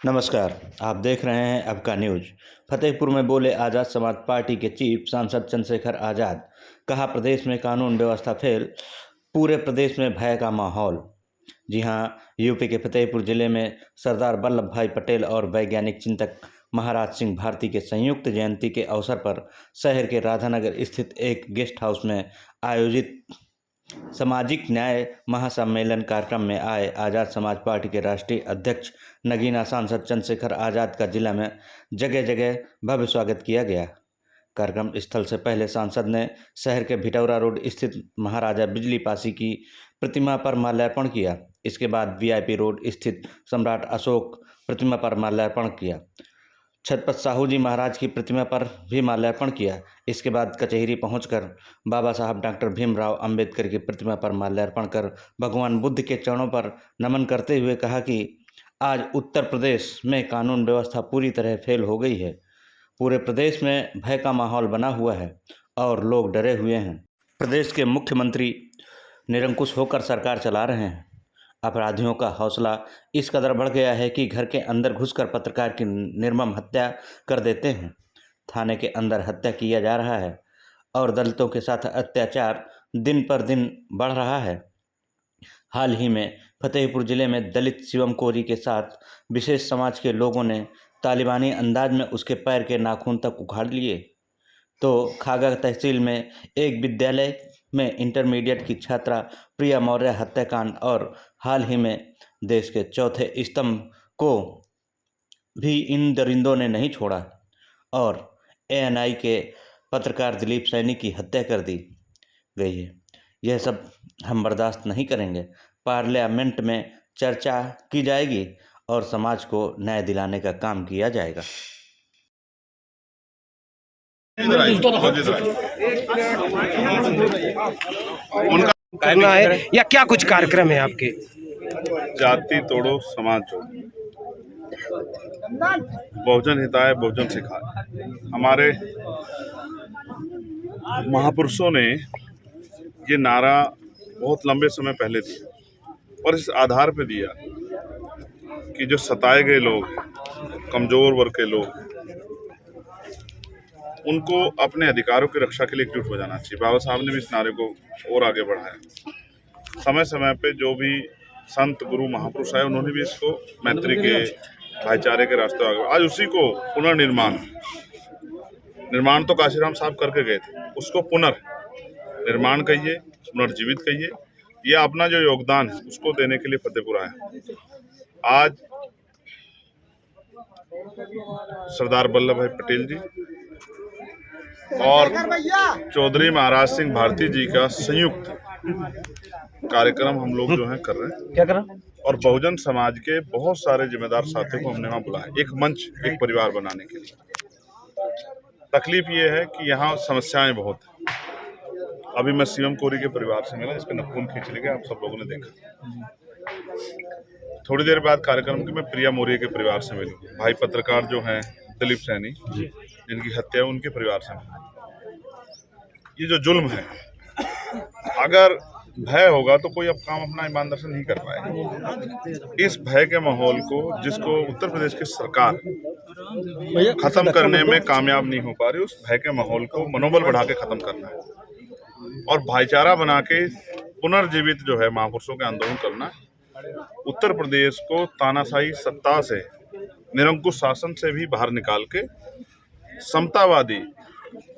नमस्कार। आप देख रहे हैं अब का न्यूज। फतेहपुर में बोले आज़ाद समाज पार्टी के चीफ सांसद चंद्रशेखर आज़ाद। कहा प्रदेश में कानून व्यवस्था फेल, पूरे प्रदेश में भय का माहौल। जी हां, यूपी के फतेहपुर जिले में सरदार वल्लभ भाई पटेल और वैज्ञानिक चिंतक महाराज सिंह भारती के संयुक्त जयंती के अवसर पर शहर के राधानगर स्थित एक गेस्ट हाउस में आयोजित सामाजिक न्याय महासम्मेलन कार्यक्रम में आए आज़ाद समाज पार्टी के राष्ट्रीय अध्यक्ष नगीना सांसद चंद्रशेखर आज़ाद का जिला में जगह जगह भव्य स्वागत किया गया। कार्यक्रम स्थल से पहले सांसद ने शहर के भिटौरा रोड स्थित महाराजा बिजली पासी की प्रतिमा पर माल्यार्पण किया। इसके बाद वीआईपी रोड स्थित सम्राट अशोक प्रतिमा पर माल्यार्पण किया। छत्रपति साहू जी महाराज की प्रतिमा पर भी माल्यार्पण किया। इसके बाद कचहरी पहुंचकर बाबा साहब डॉक्टर भीमराव अंबेडकर की प्रतिमा पर माल्यार्पण कर भगवान बुद्ध के चरणों पर नमन करते हुए कहा कि आज उत्तर प्रदेश में कानून व्यवस्था पूरी तरह फेल हो गई है। पूरे प्रदेश में भय का माहौल बना हुआ है और लोग डरे हुए हैं। प्रदेश के मुख्यमंत्री निरंकुश होकर सरकार चला रहे हैं। अपराधियों का हौसला इस कदर बढ़ गया है कि घर के अंदर घुसकर पत्रकार की निर्मम हत्या कर देते हैं। थाने के अंदर हत्या किया जा रहा है और दलितों के साथ अत्याचार दिन पर दिन बढ़ रहा है। हाल ही में फतेहपुर जिले में दलित शिवम कोरी के साथ विशेष समाज के लोगों ने तालिबानी अंदाज में उसके पैर के नाखून तक उखाड़ लिए। तो खागा तहसील में एक विद्यालय में इंटरमीडिएट की छात्रा प्रिया मौर्य हत्याकांड और हाल ही में देश के चौथे स्तंभ को भी इन दरिंदों ने नहीं छोड़ा और एएनआई के पत्रकार दिलीप सैनी की हत्या कर दी गई है। यह सब हम बर्दाश्त नहीं करेंगे। पार्लियामेंट में चर्चा की जाएगी और समाज को न्याय दिलाने का काम किया जाएगा। उनका करना है या क्या कुछ कार्यक्रम है आपके? जाति तोड़ो समाज जोड़ो, बहुजन हिताय बहुजन सिखाय। हमारे महापुरुषों ने ये नारा बहुत लंबे समय पहले दिया और इस आधार पे दिया कि जो सताए गए लोग हैं, कमजोर वर्ग के लोग, उनको अपने अधिकारों की रक्षा के लिए एकजुट हो जाना चाहिए। बाबा साहब ने भी इस नारे को और आगे बढ़ाया। समय समय पे जो भी संत गुरु महापुरुष आए, उन्होंने भी इसको मैत्री के, भाईचारे के रास्ते आगे। आज उसी को निर्माण तो काशीराम साहब करके गए थे, उसको पुनर्निर्माण कहिए, पुनर्जीवित कहिए, या अपना जो योगदान है उसको देने के लिए फतेहपुर आया। आज सरदार वल्लभ भाई पटेल जी और चौधरी महाराज सिंह भारती जी का संयुक्त कार्यक्रम हम लोग जो है कर रहे हैं। क्या करा? और बहुजन समाज के बहुत सारे जिम्मेदार साथियों को हमने वहाँ बुलाया, एक मंच, एक परिवार बनाने के लिए। तकलीफ ये है कि यहाँ समस्याएं बहुत हैं। अभी मैं शिवम कोरी के परिवार से मिला, जिसके नखून खींच लिए, आप सब लोगों ने देखा। थोड़ी देर बाद कार्यक्रम के मैं प्रिया मौर्य के परिवार से मिलूंगा। भाई पत्रकार जो हैं दिलीप सैनी, जिनकी हत्या है, उनके परिवार से मिलूंगा। ये जो जुल्म है, अगर भय होगा तो कोई अब काम अपना ईमानदारी से नहीं कर पाएगा। इस भय के माहौल को, जिसको उत्तर प्रदेश की सरकार खत्म करने में कामयाब नहीं हो पा रही, उस भय के माहौल को मनोबल बढ़ा के खत्म करना है और भाईचारा बना के पुनर्जीवित जो है महापुरुषों के आंदोलन करना है। उत्तर प्रदेश को तानाशाही सत्ता से, निरंकुश शासन से भी बाहर निकाल के समतावादी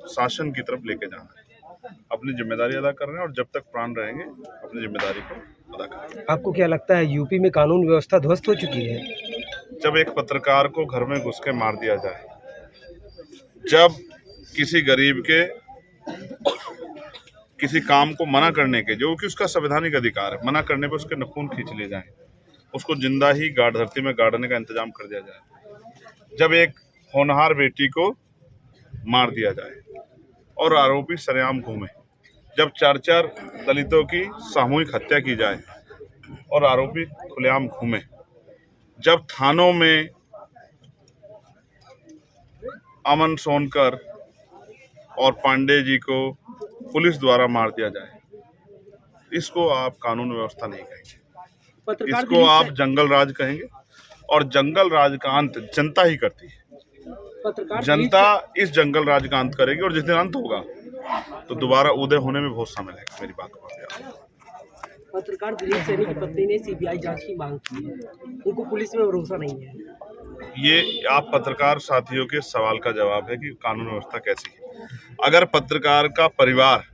शासन की तरफ लेके जाना है। अपनी जिम्मेदारी अदा कर रहे हैं और जब तक प्राण रहेंगे अपनी जिम्मेदारी को अदा करेंगे। आपको क्या लगता है यूपी में कानून व्यवस्था ध्वस्त हो चुकी है? जब एक पत्रकार को घर में घुस के मार दिया जाए, जब किसी गरीब के किसी काम को मना करने के, जो कि उसका संवैधानिक अधिकार है, मना करने पे उसके नखून खींच लिए जाएं, उसको जिंदा ही धरती में गाड़ने का इंतजाम कर दिया जाए, जब एक होनहार बेटी को मार दिया जाए और आरोपी सरेआम घूमे, जब 4-4 दलितों की सामूहिक हत्या की जाए और आरोपी खुलेआम घूमे, जब थानों में अमन सोनकर और पांडे जी को पुलिस द्वारा मार दिया जाए, इसको आप कानून व्यवस्था नहीं कहेंगे, इसको आप जंगल राज कहेंगे और जंगल राज का अंत जनता ही करती है। जनता इस जंगल राज का अंत करेगी और जिस दिन अंत होगा तो दोबारा उदय होने में बहुत समय लगेगा। मेरी बात को पत्रकार दिलीप सैनी की पत्नी ने सीबीआई जांच की मांग की है, उनको पुलिस में भरोसा नहीं है। ये आप पत्रकार साथियों के सवाल का जवाब है कि कानून व्यवस्था कैसी है। अगर पत्रकार का परिवार,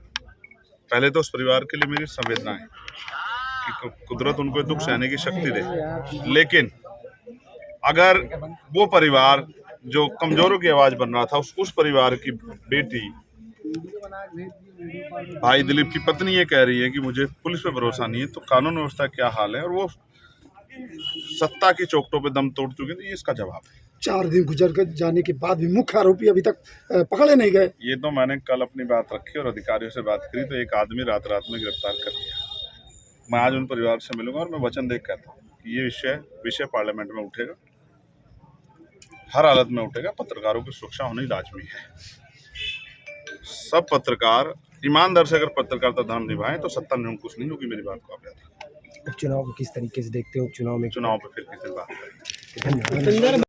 पहले तो उस परिवार के लिए मेरी संवेदना है कि कुदरत उनको दुख सहने की शक्ति दे, लेकिन अगर वो परिवार जो कमजोरों की आवाज बन रहा था, उस परिवार की बेटी भाई दिलीप की पत्नी ये कह रही है कि मुझे पुलिस पे भरोसा नहीं है, तो कानून व्यवस्था क्या हाल है, और वो सत्ता की चौखटों पे दम तोड़ चुके थे, ये इसका जवाब है। 4 दिन गुजर कर जाने के बाद भी मुख्य आरोपी अभी तक पकड़े नहीं गए। ये तो मैंने कल अपनी बात रखी और अधिकारियों से बात करी, तो एक आदमी रात में गिरफ्तार कर लिया। मैं आज उन परिवार से मिलूंगा और मैं वचन देकर कहता हूँ कि ये विषय पार्लियामेंट में उठेगा, हर हालत में उठेगा। पत्रकारों की सुरक्षा होनी लाजमी है। सब पत्रकार ईमानदार से अगर पत्रकारिता धर्म निभाएं तो सत्ता निरंकुश नहीं होगी। मेरी बात को आप याद रखें। उपचुनाव को किस तरीके से देखते हो? उपचुनाव में चुनाव पे फिर किसी बात करेंगे। धन्यवाद।